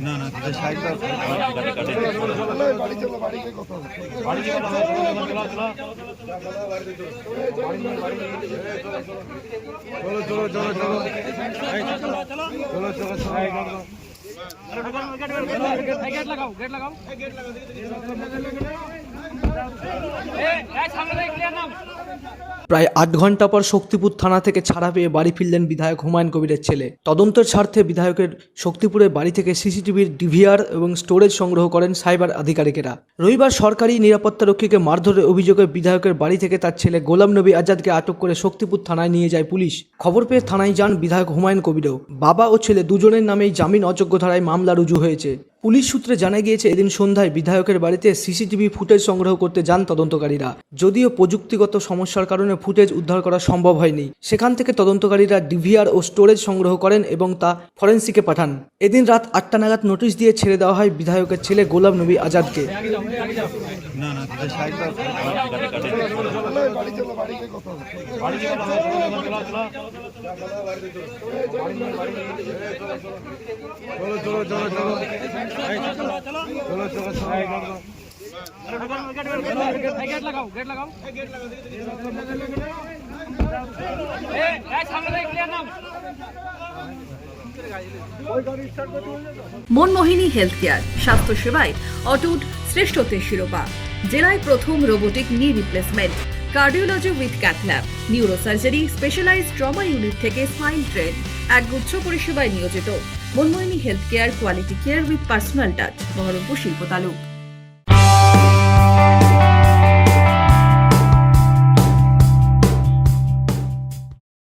না না সাইড দাও বাড়ি চলো বাড়িতে কথা বাড়ি চলো চলো চলো চলো চলো চলো চলো गेट लगाओ প্রায় ৮ ঘন্টা পর শক্তিপুর থানা থেকে ছাড়া পেয়ে বাড়ি ফিরলেন বিধায়ক হুমায়ুন কবিরের ছেলে। তদন্তের স্বার্থে বিধায়কের শক্তিপুরের বাড়ি থেকে সিসিটিভির ডিভিআর এবং স্টোরেজ সংগ্রহ করেন সাইবার আধিকারিকেরা। রবিবার সরকারি নিরাপত্তারক্ষীকে মারধরের অভিযোগে বিধায়কের বাড়ি থেকে তার ছেলে গোলাম নবী আজাদকে আটক করে শক্তিপুর থানায় নিয়ে যায় পুলিশ। খবর পেয়ে থানায় যান বিধায়ক হুমায়ুন কবিরও। বাবা ও ছেলে দুজনের নামেই জামিন অযোগ্য ধারায় মামলা রুজু হয়েছে। পুলিশ সূত্রে জানা গিয়েছে এদিন সন্ধ্যায় বিধায়কের বাড়িতে সিসিটিভি ফুটেজ সংগ্রহ করতে যান তদন্তকারীরা। যদিও প্রযুক্তিগত সমস্যার কারণে ফুটেজ উদ্ধার করা সম্ভব হয়নি, সেখান থেকে তদন্তকারীরা ডিভিআর ও স্টোরেজ সংগ্রহ করেন এবং তা ফরেন্সিকে পাঠান। এদিন রাত ৮টা নাগাদ নোটিশ দিয়ে ছেড়ে দেওয়া হয় বিধায়কের ছেলে গোলাম নবী আজাদকে। না না সাইড দাও বাড়ি চলো বাড়িতে কথা বাড়ি চলো চলো চলো চলো মনমোহিনী হেলথ কেয়ার, স্বাস্থ্য সেবায় অটুট শ্রেষ্ঠত্বের শিরোপা। জেলায় প্রথম robotic knee replacement, cardiology with cath lab, neurosurgery, specialised trauma unit থেকে স্পাইন ট্রেন, একগুচ্ছ পরিষেবায় নিয়োজিত। Manmohini health care, quality care with personal touch, Baharampur শিল্প তালুক।